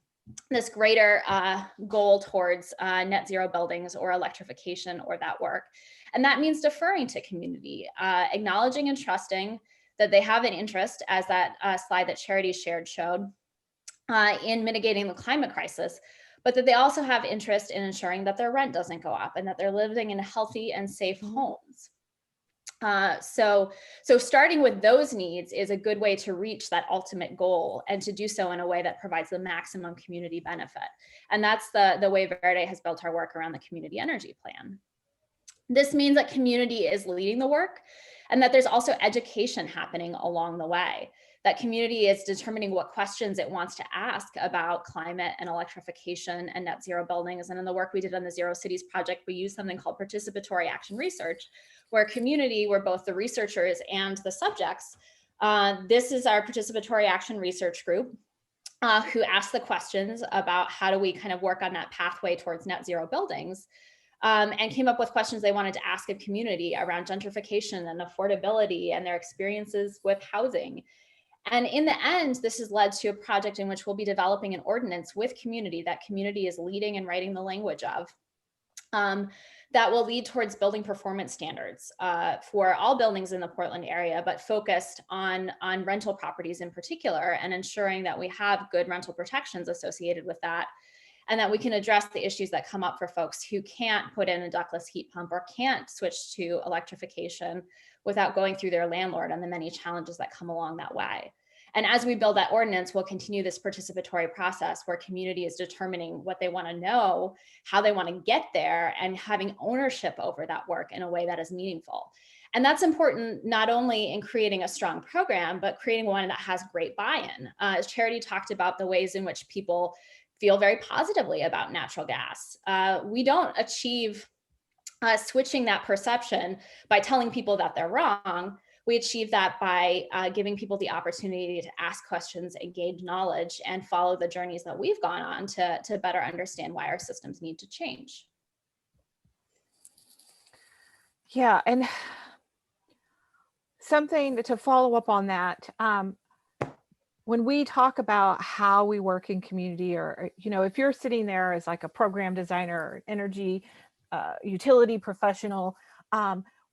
this greater goal towards net zero buildings or electrification or that work. And that means deferring to community, acknowledging and trusting that they have an interest, as that slide that Charity shared showed, in mitigating the climate crisis, but that they also have interest in ensuring that their rent doesn't go up and that they're living in healthy and safe homes. So starting with those needs is a good way to reach that ultimate goal and to do so in a way that provides the maximum community benefit. And that's the way Verde has built our work around the community energy plan. This means that community is leading the work and that there's also education happening along the way. That community is determining what questions it wants to ask about climate and electrification and net zero buildings. And in the work we did on the Zero Cities project, we used something called participatory action research, where community were both the researchers and the subjects. This is our participatory action research group who asked the questions about how do we kind of work on that pathway towards net zero buildings, and came up with questions they wanted to ask of community around gentrification and affordability and their experiences with housing. And in the end, this has led to a project in which we'll be developing an ordinance with community that community is leading and writing the language of, that will lead towards building performance standards for all buildings in the Portland area, but focused on rental properties in particular, and ensuring that we have good rental protections associated with that, and that we can address the issues that come up for folks who can't put in a ductless heat pump or can't switch to electrification without going through their landlord and the many challenges that come along that way. And as we build that ordinance, we'll continue this participatory process where community is determining what they want to know, how they want to get there, and having ownership over that work in a way that is meaningful. And that's important not only in creating a strong program, but creating one that has great buy-in. As Charity talked about the ways in which people feel very positively about natural gas. We don't achieve switching that perception by telling people that they're wrong. We achieve that by giving people the opportunity to ask questions, engage knowledge, and follow the journeys that we've gone on to better understand why our systems need to change. Yeah, and something to follow up on that, when we talk about how we work in community, or, if you're sitting there as like a program designer or energy utility professional,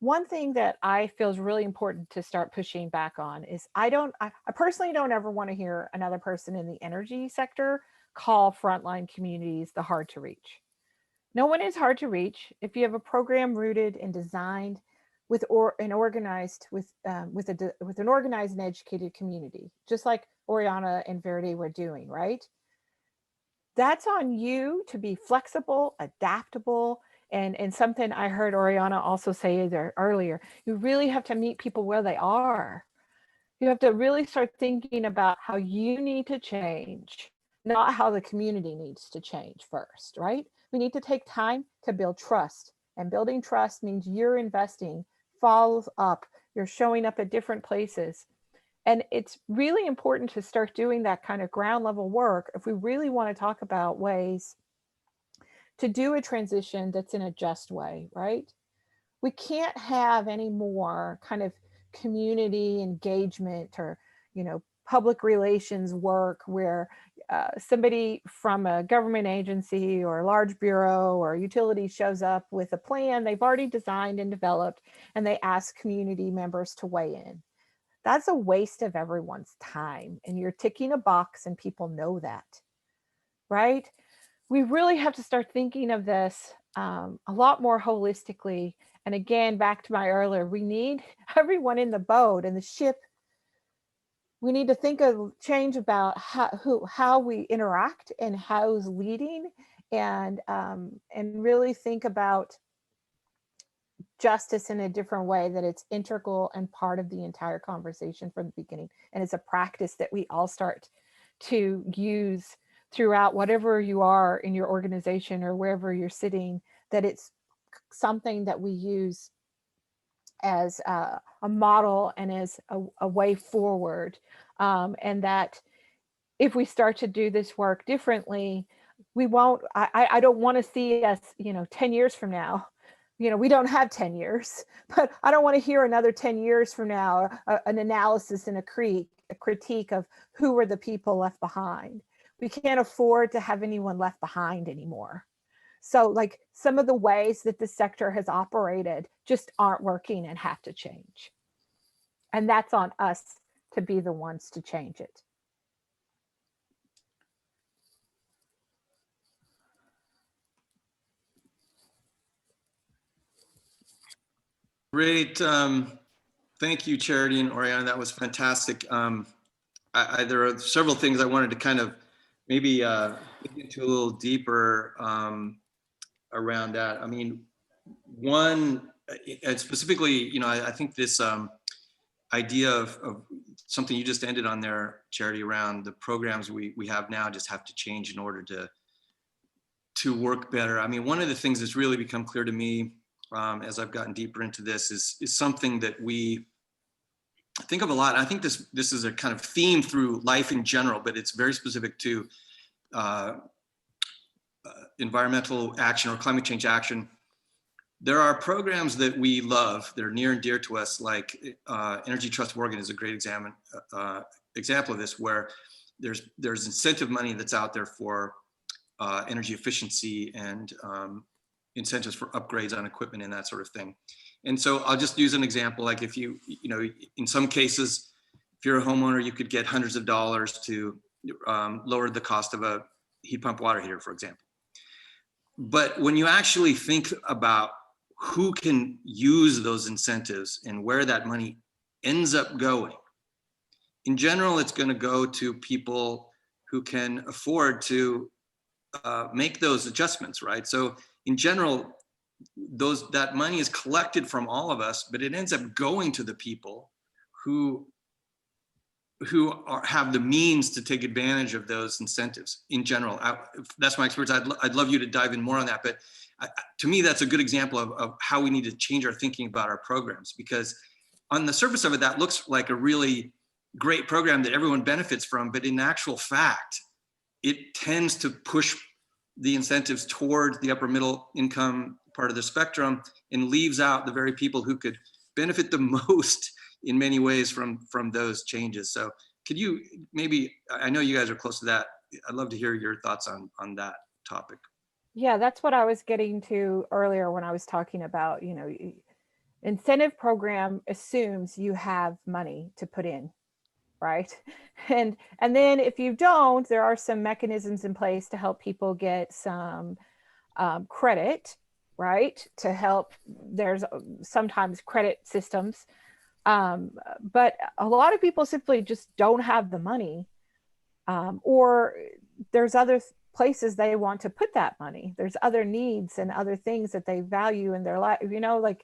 one thing that I feel is really important to start pushing back on is I personally don't ever want to hear another person in the energy sector call frontline communities the hard to reach. No one is hard to reach. If you have a program rooted and designed with an organized with an organized and educated community, just like Oriana and Verde were doing, right? That's on you to be flexible, adaptable, and something I heard Oriana also say there earlier. You really have to meet people where they are. You have to really start thinking about how you need to change, not how the community needs to change first, right? We need to take time to build trust. And building trust means you're investing, follows up, you're showing up at different places. And it's really important to start doing that kind of ground level work if we really want to talk about ways to do a transition that's in a just way, right? We can't have any more kind of community engagement or, public relations work where somebody from a government agency or a large bureau or utility shows up with a plan they've already designed and developed, and they ask community members to weigh in. That's a waste of everyone's time, and you're ticking a box and people know that, right? We really have to start thinking of this a lot more holistically. And again, back to my earlier, we need everyone in the boat and the ship. We need to think of change about how we interact and how's leading, and really think about justice in a different way, that it's integral and part of the entire conversation from the beginning. And it's a practice that we all start to use throughout whatever you are in your organization or wherever you're sitting, that it's something that we use as a model and as a way forward. And that if we start to do this work differently, we won't, I don't want to see us, 10 years from now. We don't have 10 years, but I don't want to hear another 10 years from now, an analysis and a critique of who were the people left behind. We can't afford to have anyone left behind anymore. So like some of the ways that the sector has operated just aren't working and have to change. And that's on us to be the ones to change it. Great. Thank you, Charity and Oriana. That was fantastic. There are several things I wanted to kind of maybe get into a little deeper around that. I mean, one, and specifically, I think this idea of something you just ended on there, Charity, around the programs we have now just have to change in order to work better. I mean, one of the things that's really become clear to me as I've gotten deeper into this is something that we think of a lot. I think this is a kind of theme through life in general, but it's very specific to environmental action or climate change action. There are programs that we love, that are near and dear to us, like Energy Trust of Oregon is a great example of this, where there's incentive money that's out there for energy efficiency and incentives for upgrades on equipment and that sort of thing. And so I'll just use an example, like if in some cases, if you're a homeowner, you could get hundreds of dollars to lower the cost of a heat pump water heater, for example. But when you actually think about who can use those incentives and where that money ends up going, in general, it's going to go to people who can afford to make those adjustments, right? So in general, that money is collected from all of us, but it ends up going to the people who have the means to take advantage of those incentives. In general, that's my experience. I'd love you to dive in more on that, but to me, that's a good example of how we need to change our thinking about our programs, because on the surface of it, that looks like a really great program that everyone benefits from, but in actual fact, it tends to push the incentives towards the upper middle income part of the spectrum and leaves out the very people who could benefit the most in many ways from those changes. So could you maybe, I know you guys are close to that, I'd love to hear your thoughts on that topic. Yeah, that's what I was getting to earlier when I was talking about, incentive program assumes you have money to put in, right? And then if you don't, there are some mechanisms in place to help people get some credit, right? To help, there's sometimes credit systems, but a lot of people simply just don't have the money, or there's other places they want to put that money. There's other needs and other things that they value in their life, you know, like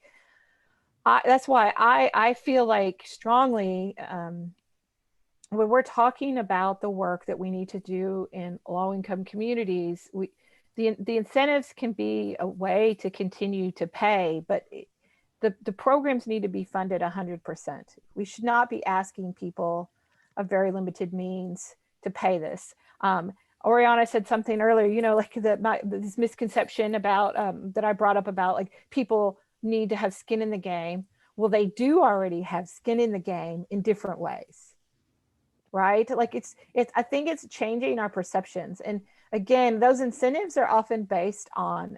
that's why I feel like strongly, when we're talking about the work that we need to do in low-income communities, the incentives can be a way to continue to pay, but the programs need to be funded 100%. We should not be asking people of very limited means to pay this. Oriana said something earlier, you know, like this misconception about that I brought up about like people need to have skin in the game. Well, they do already have skin in the game in different ways, right? Like it's I think it's changing our perceptions. And again, those incentives are often based on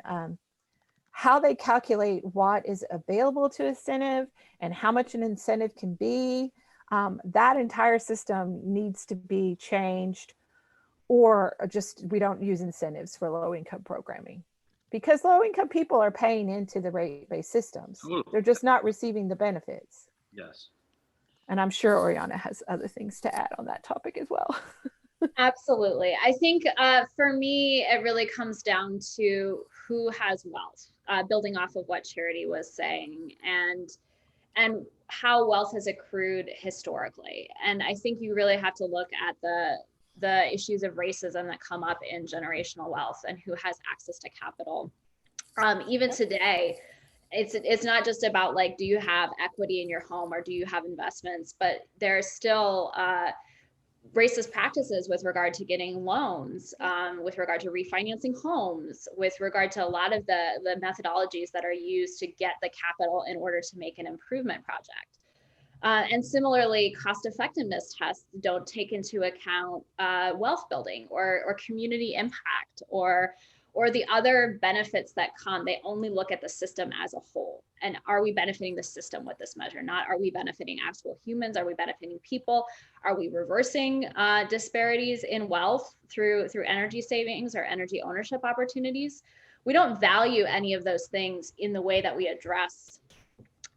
how they calculate what is available to incentive and how much an incentive can be. That entire system needs to be changed, or just we don't use incentives for low income programming, because low income people are paying into the rate-based systems. They're just not receiving the benefits. Yes. And I'm sure Oriana has other things to add on that topic as well. Absolutely. I think for me, it really comes down to who has wealth, building off of what Charity was saying, and how wealth has accrued historically. And I think you really have to look at the issues of racism that come up in generational wealth and who has access to capital. Even today, it's not just about like, do you have equity in your home or do you have investments, but there's still racist practices with regard to getting loans, with regard to refinancing homes, with regard to a lot of the methodologies that are used to get the capital in order to make an improvement project. And similarly, cost effectiveness tests don't take into account wealth building or community impact or the other benefits that come. They only look at the system as a whole. And are we benefiting the system with this measure? Not are we benefiting actual humans? Are we benefiting people? Are we reversing disparities in wealth through energy savings or energy ownership opportunities? We don't value any of those things in the way that we address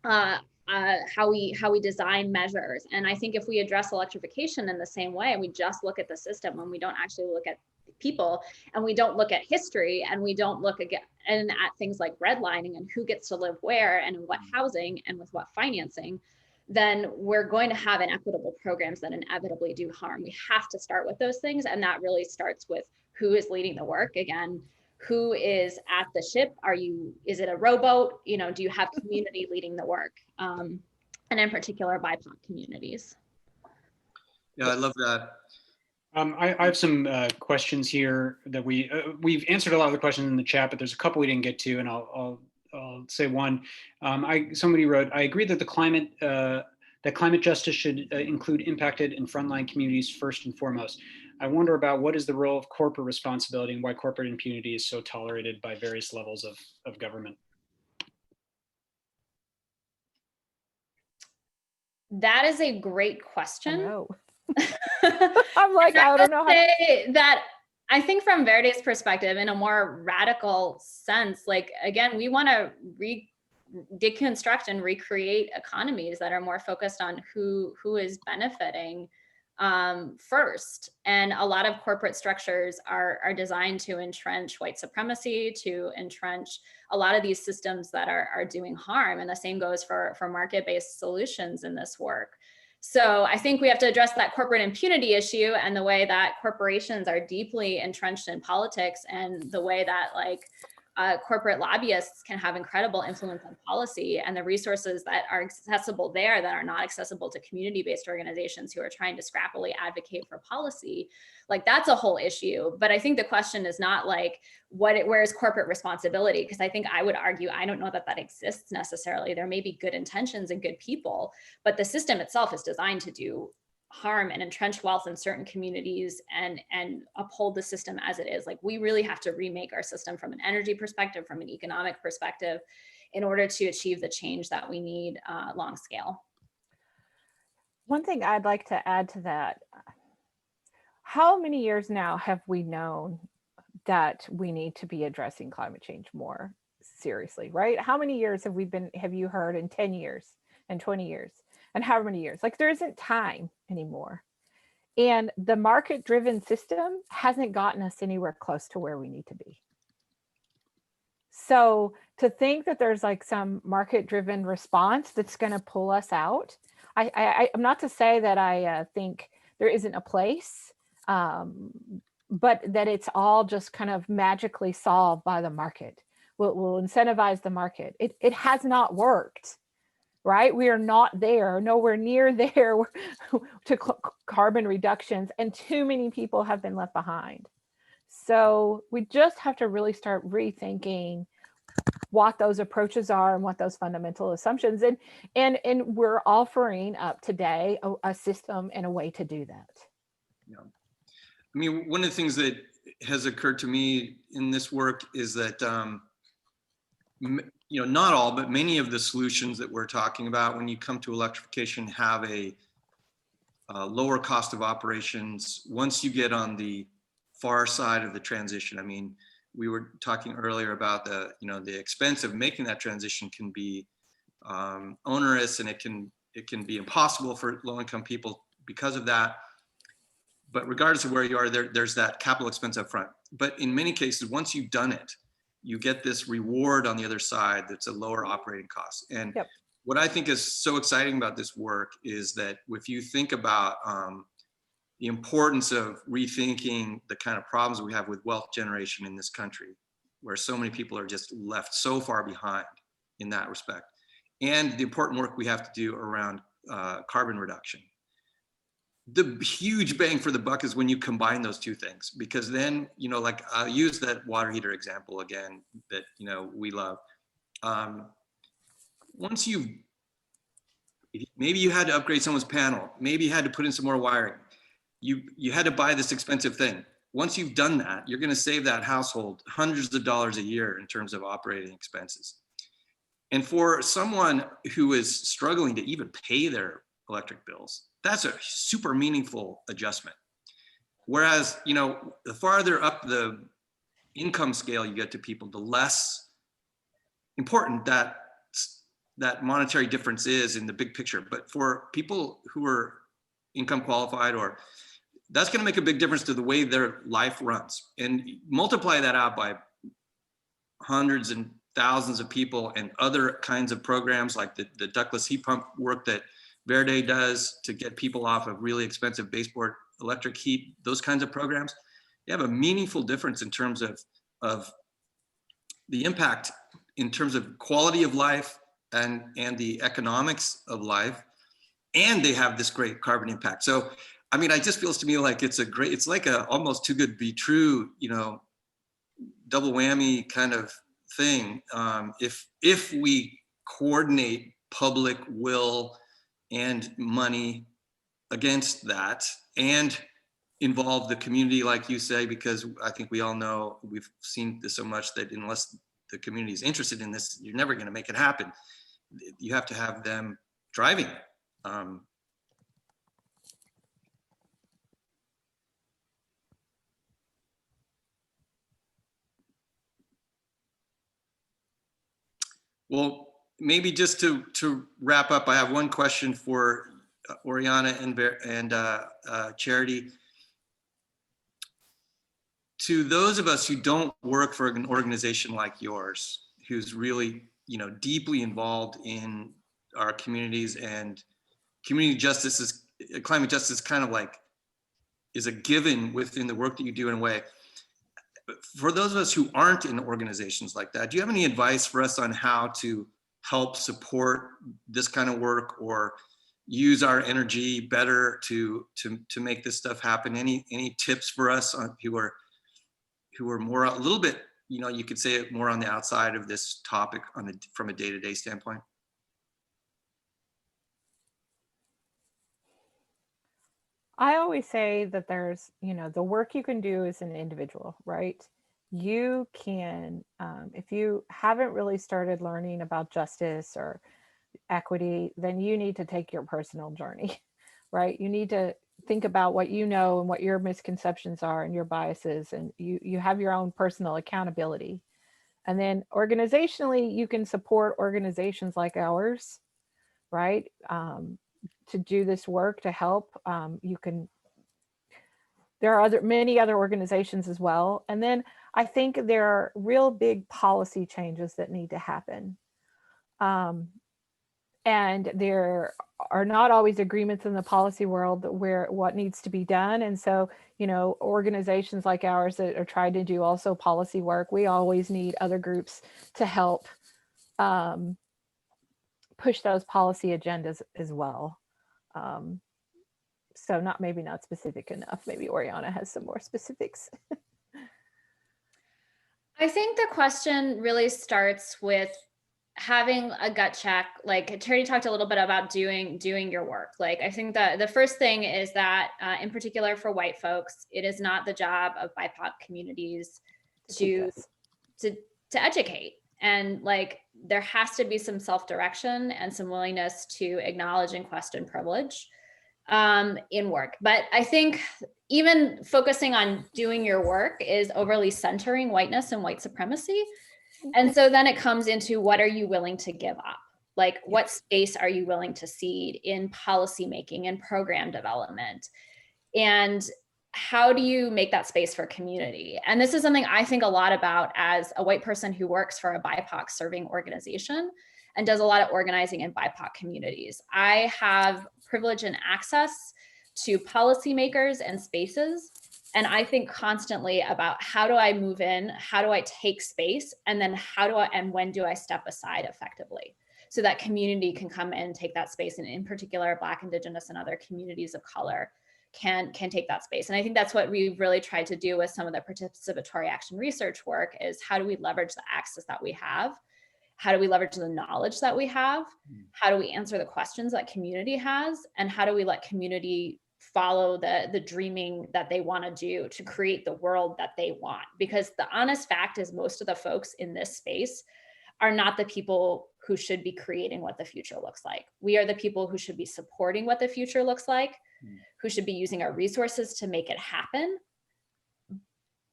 how we design measures. And I think if we address electrification in the same way, and we just look at the system and we don't actually look at people, and we don't look at history, and we don't look at things like redlining and who gets to live where and in what housing and with what financing, then we're going to have inequitable programs that inevitably do harm. We have to start with those things. And that really starts with who is leading the work. Again, who is at the ship? Is it a rowboat? You know, do you have community leading the work? And in particular, BIPOC communities. Yeah, I love that. I have some questions here that we've answered a lot of the questions in the chat, but there's a couple we didn't get to, and I'll say one. Somebody wrote, I agree that that climate justice should include impacted and frontline communities first and foremost. I wonder about what is the role of corporate responsibility and why corporate impunity is so tolerated by various levels of government. That is a great question. I'm like, I don't know how to say that. I think from Verde's perspective, in a more radical sense, like, again, we want to deconstruct and recreate economies that are more focused on who is benefiting first. And a lot of corporate structures are designed to entrench white supremacy, to entrench a lot of these systems that are doing harm. And the same goes for market-based solutions in this work. So I think we have to address that corporate impunity issue and the way that corporations are deeply entrenched in politics, and the way that corporate lobbyists can have incredible influence on policy, and the resources that are accessible there that are not accessible to community-based organizations who are trying to scrappily advocate for policy. Like, that's a whole issue. But I think the question is not like, where is corporate responsibility? Because I think I would argue, I don't know that exists necessarily. There may be good intentions and good people, but the system itself is designed to do harm and entrench wealth in certain communities and uphold the system as it is. Like, we really have to remake our system from an energy perspective, from an economic perspective, in order to achieve the change that we need long scale. One thing I'd like to add to that, how many years now have we known that we need to be addressing climate change more seriously, right? How many years have you heard in 10 years and 20 years and how many years? Like, there isn't time anymore. And the market-driven system hasn't gotten us anywhere close to where we need to be. So to think that there's like some market-driven response that's going to pull us out, I'm not to say that I think there isn't a place, but that it's all just kind of magically solved by the market. We'll incentivize the market. It has not worked, right? We are not there, nowhere near there to carbon reductions, and too many people have been left behind. So we just have to really start rethinking what those approaches are and what those fundamental assumptions, and we're offering up today a system and a way to do that. Yeah. I mean, one of the things that has occurred to me in this work is that, not all, but many of the solutions that we're talking about when you come to electrification have a lower cost of operations once you get on the far side of the transition. I mean, we were talking earlier about the expense of making that transition can be onerous, and it can be impossible for low-income people because of that. But regardless of where you are, there's that capital expense up front. But in many cases, once you've done it, you get this reward on the other side that's a lower operating cost. And Yep. What I think is so exciting about this work is that if you think about the importance of rethinking the kind of problems we have with wealth generation in this country, where so many people are just left so far behind in that respect, and the important work we have to do around carbon reduction. The huge bang for the buck is when you combine those two things, because then, like I'll use that water heater example again that, we love. Once maybe you had to upgrade someone's panel, maybe you had to put in some more wiring, you had to buy this expensive thing. Once you've done that, you're going to save that household hundreds of dollars a year in terms of operating expenses. And for someone who is struggling to even pay their electric bills, that's a super meaningful adjustment. Whereas, the farther up the income scale you get to people, the less important that monetary difference is in the big picture. But for people who are income qualified, that's going to make a big difference to the way their life runs. And multiply that out by hundreds and thousands of people and other kinds of programs like the ductless heat pump work that Verde does to get people off of really expensive baseboard electric heat, those kinds of programs. They have a meaningful difference in terms of the impact in terms of quality of life and the economics of life. And they have this great carbon impact. So, I mean, it just feels to me like it's like a almost too good to be true, double whammy kind of thing. If we coordinate public will and money against that and involve the community, like you say, because I think we all know, we've seen this so much that unless the community is interested in this, you're never going to make it happen. You have to have them driving it. Well, maybe just to wrap up, I have one question for Oriana and Charity. To those of us who don't work for an organization like yours, who's really, deeply involved in our communities, and community justice climate justice kind of like is a given within the work that you do in a way. For those of us who aren't in organizations like that, do you have any advice for us on how to help support this kind of work or use our energy better to make this stuff happen? Any tips for us who are more a little bit, you could say it more on the outside of this topic from a day-to-day standpoint? I always say that there's, the work you can do as an individual, right? you can, if you haven't really started learning about justice or equity, then you need to take your personal journey, right? You need to think about what you know and what your misconceptions are and your biases, and you have your own personal accountability. And then organizationally, you can support organizations like ours, right? To do this work, to help. You can, there are many other organizations as well. And then I think there are real big policy changes that need to happen. And there are not always agreements in the policy world where what needs to be done. And so, you know, organizations like ours that are trying to do also policy work, we always need other groups to help push those policy agendas as well. So maybe not specific enough. Maybe Oriana has some more specifics. I think the question really starts with having a gut check. Like Charity talked a little bit about doing your work. Like I think that the first thing is that in particular for white folks, it is not the job of BIPOC communities to educate. And like there has to be some self-direction and some willingness to acknowledge and question privilege in work. But I think even focusing on doing your work is overly centering whiteness and white supremacy. And so then it comes into what are you willing to give up? Like what space are you willing to cede in policy making and program development? And how do you make that space for community? And this is something I think a lot about as a white person who works for a BIPOC serving organization and does a lot of organizing in BIPOC communities. I have privilege and access to policymakers and spaces. And I think constantly about how do I move in, how do I take space, and then how do I, and when do I step aside effectively so that community can come in and take that space, and in particular, Black, Indigenous, and other communities of color can take that space. And I think that's what we've really tried to do with some of the participatory action research work is how do we leverage the access that we have? How do we leverage the knowledge that we have? How do we answer the questions that community has? And how do we let community follow the dreaming that they want to do to create the world that they want? Because the honest fact is most of the folks in this space are not the people who should be creating what the future looks like. We are the people who should be supporting what the future looks like, who should be using our resources to make it happen.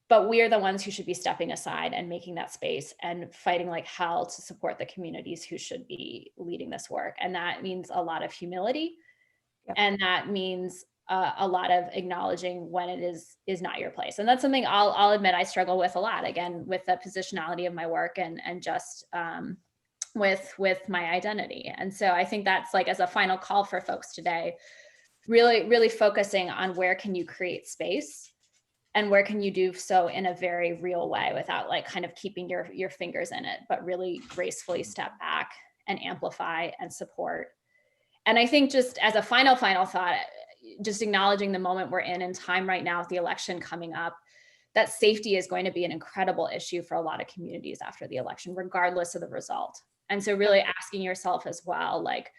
But we are the ones who should be stepping aside and making that space and fighting like hell to support the communities who should be leading this work. And that means a lot of humility. Yep. And that means a lot of acknowledging when it is not your place. And that's something I'll admit I struggle with a lot, again, with the positionality of my work and just with my identity. And so I think that's like as a final call for folks today, really focusing on where can you create space and where can you do so in a very real way without like kind of keeping your fingers in it, but really gracefully step back and amplify and support. And I think just as a final thought, just acknowledging the moment we're in time right now with the election coming up, that safety is going to be an incredible issue for a lot of communities after the election, regardless of the result. And so really asking yourself as well, like,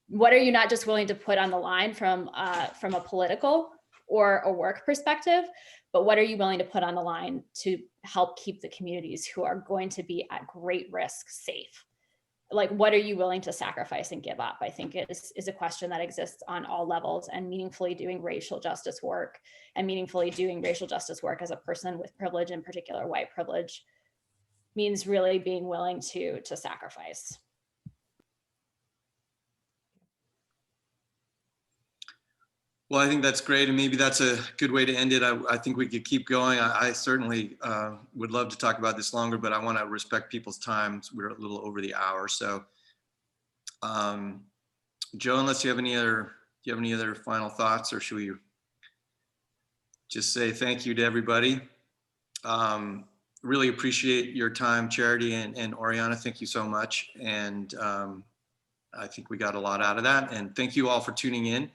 what are you not just willing to put on the line from a political or a work perspective, but what are you willing to put on the line to help keep the communities who are going to be at great risk safe? Like, what are you willing to sacrifice and give up? I think is a question that exists on all levels, and meaningfully doing racial justice work as a person with privilege, in particular white privilege, means really being willing to sacrifice. Well, I think that's great. And maybe that's a good way to end it. I think we could keep going. I certainly would love to talk about this longer, but I want to respect people's time. We're a little over the hour. So Joe, unless you have any other final thoughts, or should we just say thank you to everybody? Really appreciate your time, Charity and Oriana. Thank you so much. And I think we got a lot out of that. And thank you all for tuning in.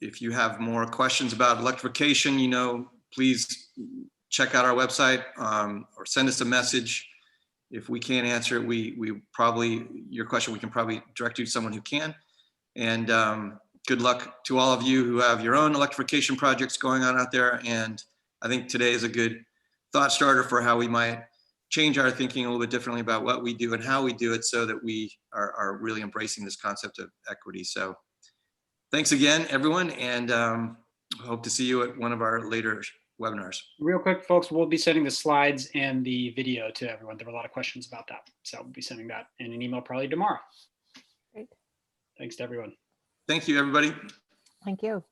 If you have more questions about electrification, please check out our website or send us a message. If we can't answer it, your question, we can probably direct you to someone who can. And good luck to all of you who have your own electrification projects going on out there. And I think today is a good thought starter for how we might change our thinking a little bit differently about what we do and how we do it so that we are really embracing this concept of equity. So thanks again, everyone, and hope to see you at one of our later webinars. Real quick, folks, we'll be sending the slides and the video to everyone. There were a lot of questions about that. So we'll be sending that in an email probably tomorrow. Great. Thanks to everyone. Thank you, everybody. Thank you.